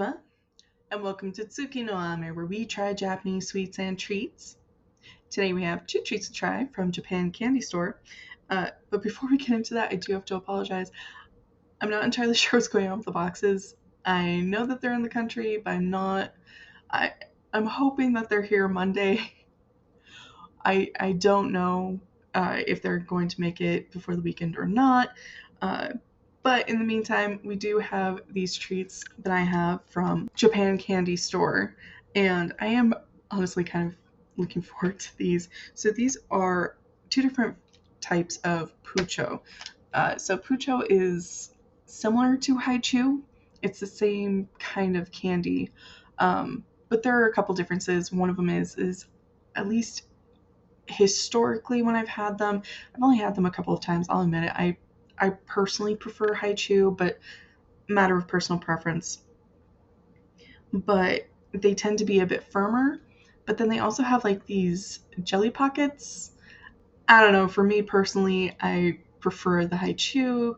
And welcome to Tsuki no Ame, where we try Japanese sweets and treats. Today we have two treats to try from Japan Candy Store. But before we get into that, I do have to apologize. I'm not entirely sure what's going on with the boxes. I know that they're in the country, but I'm not. I I'm hoping that they're here Monday. I don't know if they're going to make it before the weekend or not. Uh, but in the meantime, we do have these treats that I have from Japan Candy Store, and I am honestly kind of looking forward to these. So these are two different types of Puccho. So Puccho is similar to Haichu. It's the same kind of candy, but there are a couple differences. One of them is at least historically when I've had them, I've only had them a couple of times. I'll admit it. I personally prefer Haichu, but matter of personal preference. But they tend to be a bit firmer. But then they also have like these jelly pockets. I don't know. For me personally, I prefer the Haichu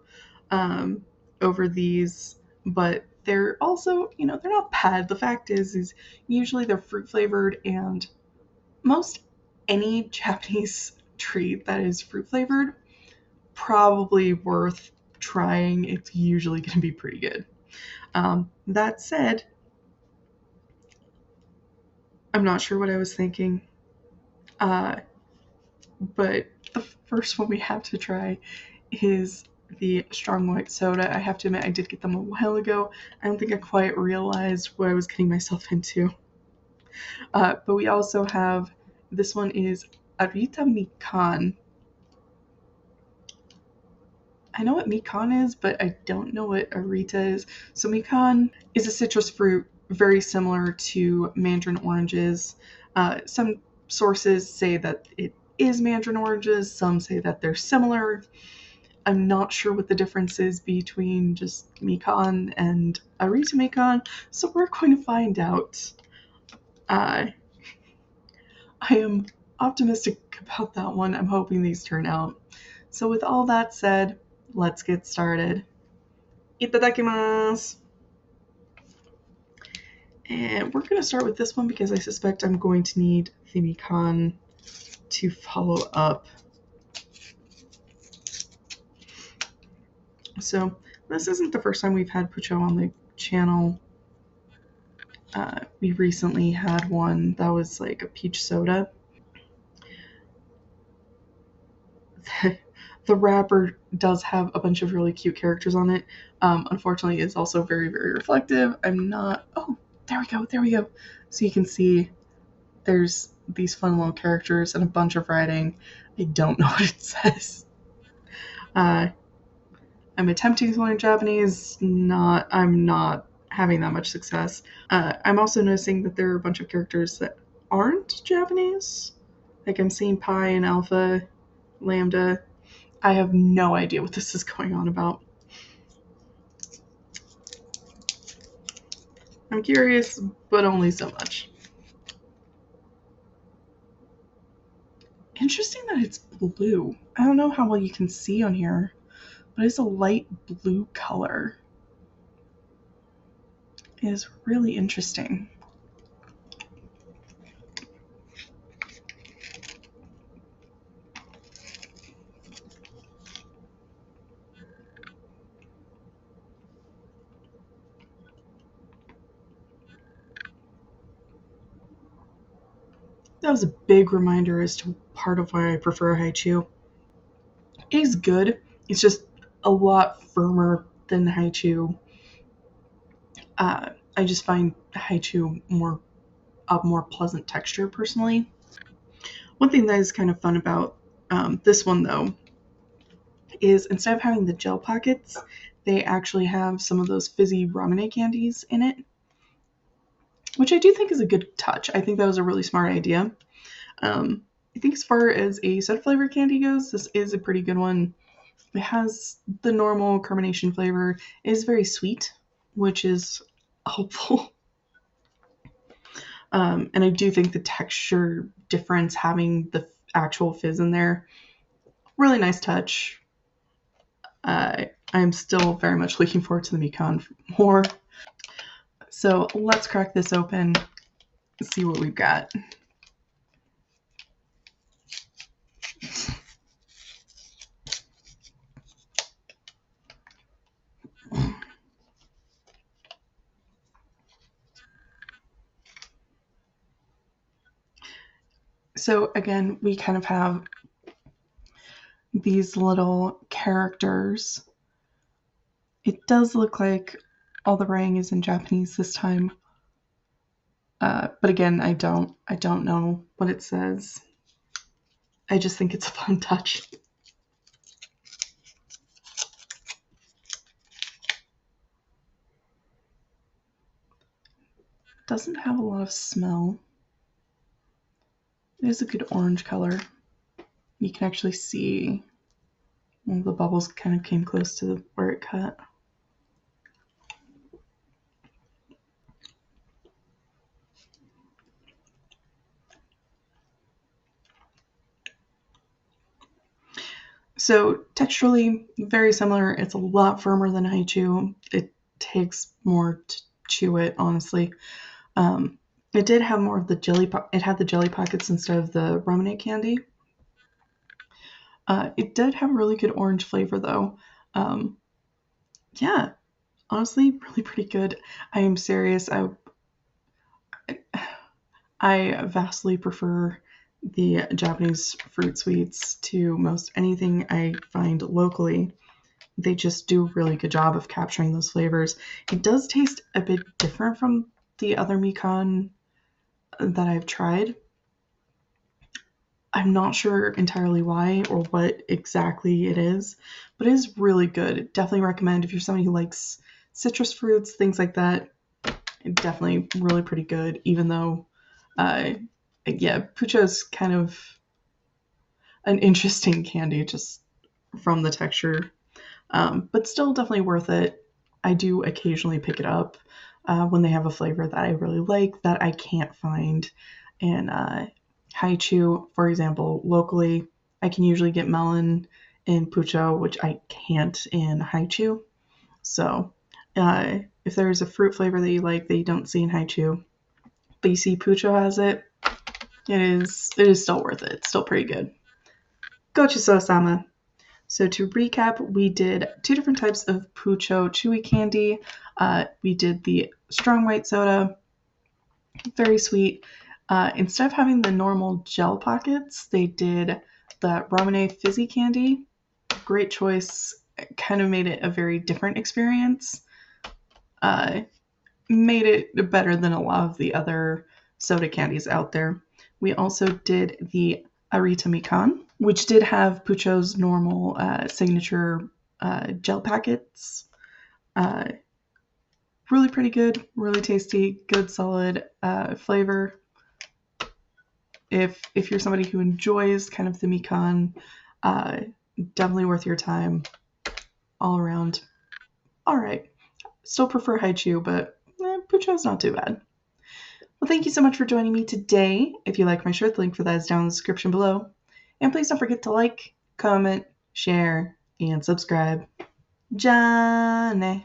um, over these, but they're also, they're not bad. The fact is usually they're fruit flavored, and most any Japanese treat that is fruit flavored probably worth trying. It's usually going to be pretty good. That said, I'm not sure what I was thinking, uh, but the first one we have to try is the strong white soda. I have to admit, I did get them a while ago. I don't think I quite realized what I was getting myself into. But we also have, this one is Arita Mikan. I know what Mikan is, but I don't know what Arita is. So Mikan is a citrus fruit very similar to mandarin oranges. Some sources say that it is mandarin oranges. Some say that they're similar. I'm not sure what the difference is between just Mikan and Arita Mikan, so we're going to find out. I am optimistic about that one. I'm hoping these turn out. So with all that said, let's get started. Itadakimasu! And we're going to start with this one because I suspect I'm going to need the Mikan to follow up. So this isn't the first time we've had Puccho on the channel. We recently had one that was like a peach soda. The wrapper does have a bunch of really cute characters on it. Unfortunately, it's also very, very reflective. Oh, there we go. So you can see there's these fun little characters and a bunch of writing. I don't know what it says. I'm attempting to learn Japanese. I'm not having that much success. I'm also noticing that there are a bunch of characters that aren't Japanese. Like I'm seeing Pi and Alpha, Lambda. I have no idea what this is going on about. I'm curious, but only so much. Interesting that it's blue. I don't know how well you can see on here, but it's a light blue color. It is really interesting. That was a big reminder as to part of why I prefer Haichu. It is good. It's just a lot firmer than Haichu. I just find Haichu a more pleasant texture personally. One thing that is kind of fun about this one though is instead of having the gel pockets, they actually have some of those fizzy ramen candies in it, which I do think is a good touch. I think that was a really smart idea. I think as far as a soda flavor candy goes, this is a pretty good one. It has the normal carbonation flavor. It is very sweet, which is helpful. And I do think the texture difference, having the actual fizz in there, really nice touch. I'm still very much looking forward to the Mikan more. So let's crack this open and see what we've got. So again, we kind of have these little characters. It does look like all the writing is in Japanese this time. But again, I don't know what it says. I just think it's a fun touch. Doesn't have a lot of smell. It is a good orange color. You can actually see one of the bubbles kind of came close to where it cut. So texturally, very similar. It's a lot firmer than Haichu. It takes more to chew it, honestly. It did have more of the jelly. It had the jelly pockets instead of the ramune candy. It did have a really good orange flavor, though. Yeah, honestly, really pretty good. I am serious. I vastly prefer the Japanese fruit sweets to most anything I find locally. They just do a really good job of capturing those flavors. It does taste a bit different from the other Mikan that I've tried. I'm not sure entirely why or what exactly it is, but it is really good. Definitely recommend if you're somebody who likes citrus fruits, things like that. Definitely really pretty good, even though, yeah, Puccho's kind of an interesting candy just from the texture, but still definitely worth it. I do occasionally pick it up when they have a flavor that I really like that I can't find in Haichu, for example. Locally, I can usually get melon in Puccho, which I can't in Haichu. So if there's a fruit flavor that you like that you don't see in Haichu, but you see Puccho has it, it is still worth it. It's still pretty good. Gochiso-sama. So to recap, we did 2 different types of Puccho Chewy candy. We did the strong white soda, very sweet. Instead of having the normal gel pockets, they did the ramune fizzy candy. Great choice. Kind of made it a very different experience. Made it better than a lot of the other soda candies out there. We also did the Arita Mikan, which did have Puccho's normal signature gel packets. Really pretty good, really tasty, good solid flavor. If you're somebody who enjoys kind of the Mikan, definitely worth your time all around. All right. Still prefer Haichu, but Puccho's not too bad. Well, thank you so much for joining me today. If you like my shirt, the link for that is down in the description below. And please don't forget to like, comment, share, and subscribe. Jane.